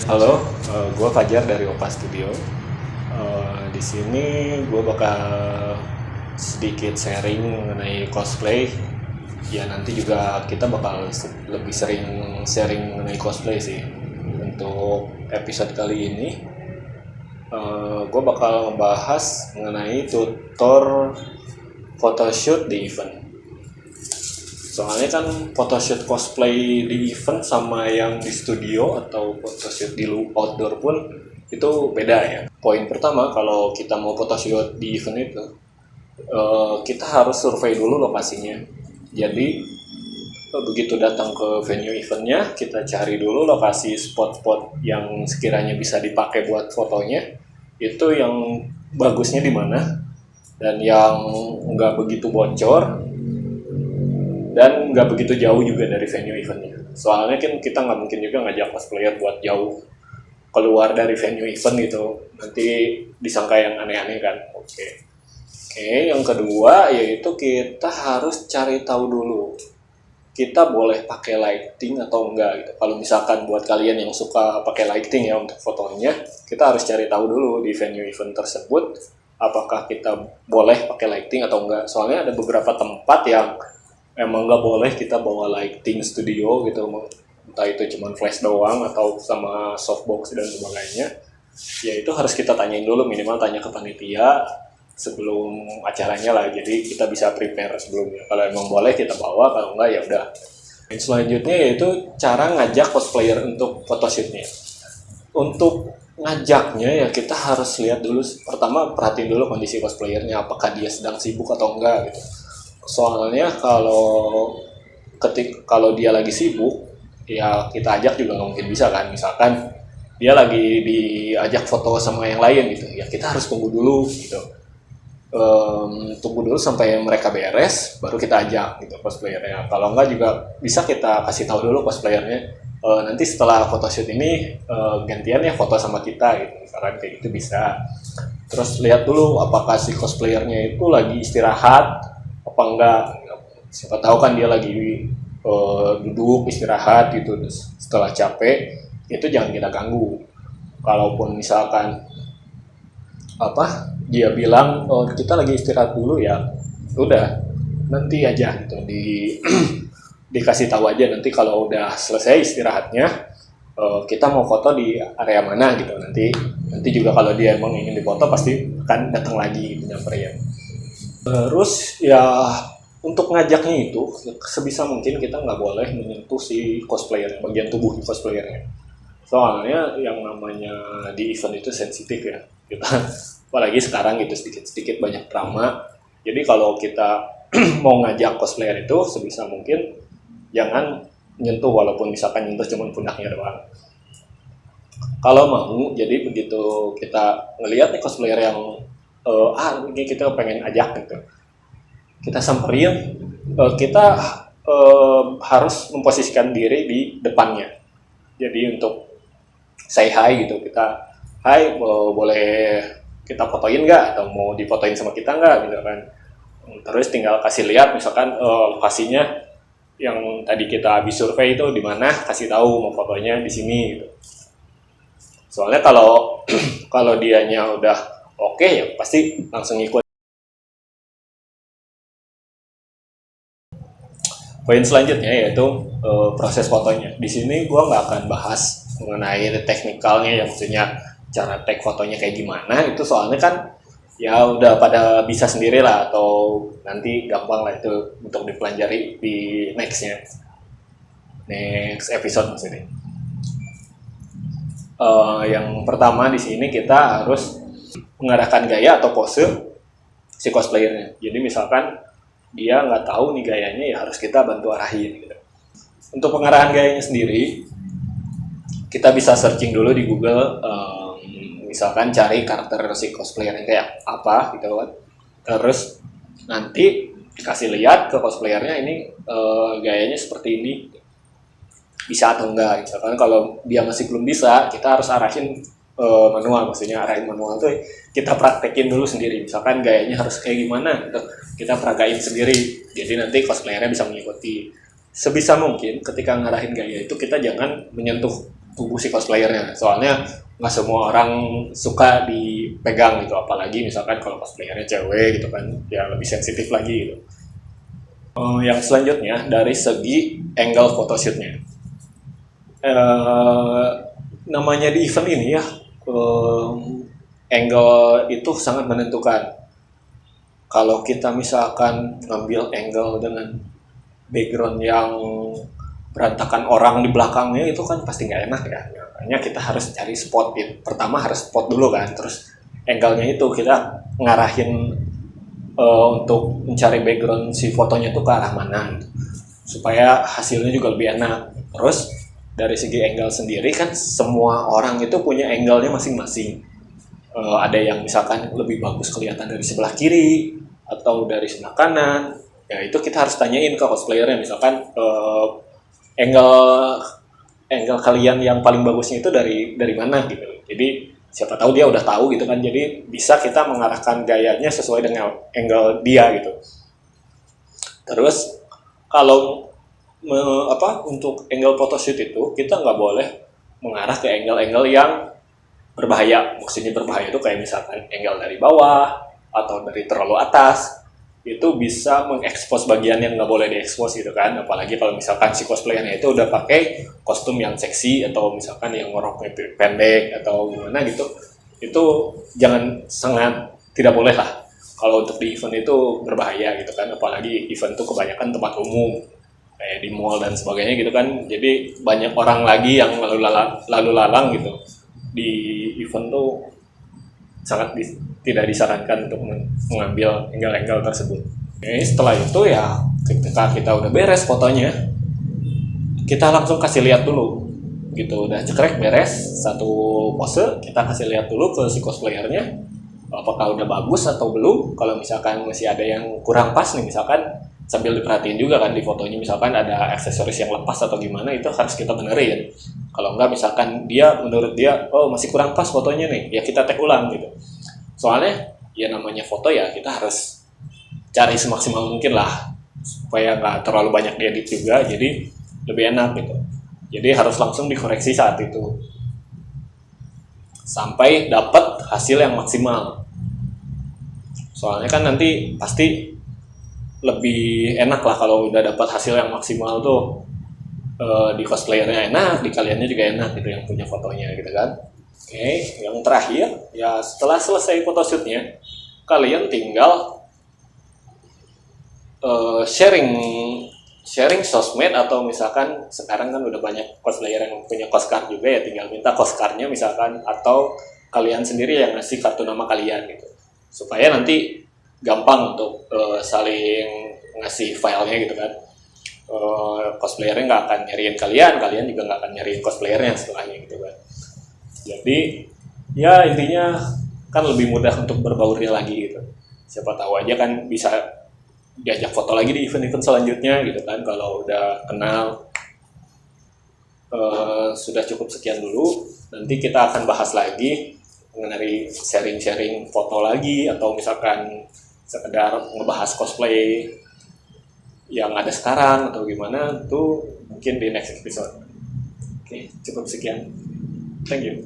Halo, gue Fajar dari Opa Studio. Di sini gue bakal sedikit sharing mengenai cosplay. Ya nanti juga kita bakal lebih sering sharing mengenai cosplay sih. Untuk episode kali ini, gue bakal membahas mengenai tutor photoshoot di event. Soalnya kan photoshoot cosplay di event sama yang di studio atau photoshoot di outdoor pun itu beda ya. Poin pertama, kalau kita mau photoshoot di event itu, kita harus survei dulu lokasinya. Jadi begitu datang ke venue eventnya, kita cari dulu lokasi spot-spot yang sekiranya bisa dipakai buat fotonya. Itu yang bagusnya di mana dan yang nggak begitu bocor dan nggak begitu jauh juga dari venue eventnya. Soalnya kan kita nggak mungkin juga ngajak cosplayer buat jauh keluar dari venue event gitu, nanti disangka yang aneh-aneh kan. Oke, yang kedua yaitu kita harus cari tahu dulu kita boleh pakai lighting atau enggak gitu. Kalau misalkan buat kalian yang suka pakai lighting ya untuk fotonya, kita harus cari tahu dulu di venue event tersebut apakah kita boleh pakai lighting atau enggak. Soalnya ada beberapa tempat yang emang nggak boleh kita bawa lighting studio gitu, entah itu cuma flash doang atau sama softbox dan sebagainya. Ya itu harus kita tanyain dulu, minimal tanya ke panitia sebelum acaranya lah, jadi kita bisa prepare sebelumnya. Kalau emang boleh kita bawa, kalau enggak ya udah. Dan selanjutnya yaitu cara ngajak cosplayer untuk photoshootnya. Untuk ngajaknya ya kita harus lihat dulu, pertama perhatiin dulu kondisi cosplayernya, apakah dia sedang sibuk atau enggak gitu. Soalnya kalau dia lagi sibuk ya kita ajak juga nggak mungkin bisa kan. Misalkan dia lagi diajak foto sama yang lain gitu ya, kita harus tunggu dulu gitu. Tunggu dulu sampai mereka beres baru kita ajak gitu cosplayernya. Kalau enggak juga bisa kita kasih tahu dulu cosplayernya, nanti setelah photoshoot ini gantian ya foto sama kita gitu, misalkan kayak gitu bisa. Terus lihat dulu apakah si cosplayernya itu lagi istirahat apa enggak. Siapa tahu kan dia lagi duduk istirahat gitu. Terus setelah capek itu jangan kita ganggu. Kalaupun misalkan dia bilang oh kita lagi istirahat dulu ya udah, nanti aja gitu dikasih tahu aja nanti kalau udah selesai istirahatnya, kita mau foto di area mana gitu. Nanti juga kalau dia emang ingin difoto pasti akan datang lagi gitu nyamperin. Terus ya untuk ngajaknya itu sebisa mungkin kita nggak boleh menyentuh si cosplayer, bagian tubuh cosplayernya. Soalnya yang namanya di event itu sensitif ya. Kita apalagi sekarang gitu sedikit-sedikit banyak drama. Jadi kalau kita mau ngajak cosplayer itu sebisa mungkin jangan nyentuh, walaupun misalkan nyentuh cuma pundaknya doang. Kalau mau, jadi begitu kita ngelihat nih cosplayer yang ini kita pengen ajak gitu, kita samperin, kita harus memposisikan diri di depannya. Jadi untuk say hi gitu, kita hai, boleh kita fotoin nggak atau mau difotoin sama kita nggak gitu kan. Terus tinggal kasih lihat misalkan lokasinya yang tadi kita habis survei itu di mana, kasih tahu mau fotonya di sini gitu. Soalnya kalau kalau dianya udah oke ya pasti langsung ikut. Poin selanjutnya yaitu proses fotonya. Di sini gue nggak akan bahas mengenai teknikalnya, yang maksudnya cara take fotonya kayak gimana. Itu soalnya kan ya udah pada bisa sendiri lah, atau nanti gampang lah itu untuk dipelajari di next episode maksudnya. Yang pertama di sini kita harus mengarahkan gaya atau pose si cosplayernya. Jadi misalkan dia nggak tahu nih gayanya, ya harus kita bantu arahin gitu. Untuk pengarahan gayanya sendiri, kita bisa searching dulu di Google, misalkan cari karakter si cosplayernya kayak apa gitu kan. Terus nanti dikasih lihat ke cosplayernya ini gayanya seperti ini, bisa atau enggak. Misalkan kalau dia masih belum bisa, kita harus arahin manual. Maksudnya arahin manual tuh kita praktekin dulu sendiri. Misalkan gayanya harus kayak gimana gitu, kita peragain sendiri. Jadi nanti cosplayernya bisa mengikuti. Sebisa mungkin ketika ngarahin gaya itu kita jangan menyentuh tubuh si cosplayernya. Soalnya nggak semua orang suka dipegang gitu, apalagi misalkan kalau cosplayernya cewek gitu kan, ya lebih sensitif lagi gitu. Yang selanjutnya dari segi angle photoshootnya. Eh, Namanya di event ini ya, angle itu sangat menentukan. Kalau kita misalkan ngambil angle dengan background yang berantakan orang di belakangnya, itu kan pasti nggak enak ya. Makanya kita harus cari spot. Pertama harus spot dulu kan, terus angle-nya itu kita ngarahin untuk mencari background si fotonya itu ke arah mana gitu, supaya hasilnya juga lebih enak. Terus dari segi angle sendiri kan semua orang itu punya angle-nya masing-masing. Ada yang misalkan lebih bagus kelihatan dari sebelah kiri atau dari sebelah kanan. Ya itu kita harus tanyain ke cosplayernya, misalkan angle angle kalian yang paling bagusnya itu dari mana gitu. Jadi siapa tahu dia udah tahu gitu kan, jadi bisa kita mengarahkan gayanya sesuai dengan angle dia gitu. Terus kalau untuk angle photoshoot itu kita nggak boleh mengarah ke angle-angle yang berbahaya. Maksudnya berbahaya itu kayak misalkan angle dari bawah atau dari terlalu atas, itu bisa mengekspos bagian yang nggak boleh diekspos gitu kan. Apalagi kalau misalkan si cosplayernya itu udah pakai kostum yang seksi atau misalkan yang roknya pendek atau gimana gitu, itu jangan, sangat tidak boleh lah. Kalau untuk di event itu berbahaya gitu kan, apalagi event itu kebanyakan tempat umum kayak di mall dan sebagainya gitu kan, jadi banyak orang lagi yang lalu lalang gitu di event tuh, sangat tidak disarankan untuk mengambil angle-angle tersebut. Oke, setelah itu ya ketika kita udah beres fotonya, kita langsung kasih lihat dulu gitu. Udah cekrek beres satu pose, kita kasih lihat dulu ke si cosplayernya apakah udah bagus atau belum. Kalau misalkan masih ada yang kurang pas nih, misalkan sambil diperhatiin juga kan di fotonya, misalkan ada aksesoris yang lepas atau gimana, itu harus kita benerin. Kalau enggak misalkan menurut dia oh masih kurang pas fotonya nih, ya kita tag ulang gitu. Soalnya ya namanya foto ya kita harus cari semaksimal mungkin lah supaya nggak terlalu banyak diedit juga, jadi lebih enak gitu. Jadi harus langsung dikoreksi saat itu sampai dapat hasil yang maksimal. Soalnya kan nanti pasti lebih enak lah kalau udah dapat hasil yang maksimal tuh, di cosplayernya enak, di kaliannya juga enak gitu yang punya fotonya gitu kan. Oke, yang terakhir ya setelah selesai photoshootnya, kalian tinggal sharing sosmed, atau misalkan sekarang kan udah banyak cosplayer yang punya coscard juga ya, tinggal minta coscardnya misalkan, atau kalian sendiri yang ngasih kartu nama kalian gitu, supaya nanti gampang untuk saling ngasih filenya gitu kan. Cosplayernya nggak akan nyariin kalian, kalian juga nggak akan nyariin cosplayernya setelahnya gitu kan. Jadi ya intinya kan lebih mudah untuk berbaurnya lagi gitu. Siapa tahu aja kan bisa diajak foto lagi di event-event selanjutnya gitu kan, kalau udah kenal. Sudah cukup sekian dulu, nanti kita akan bahas lagi mengenai sharing-sharing foto lagi, atau misalkan sekedar ngebahas cosplay yang ada sekarang atau gimana tuh mungkin di next episode. Oke, cukup sekian. Thank you.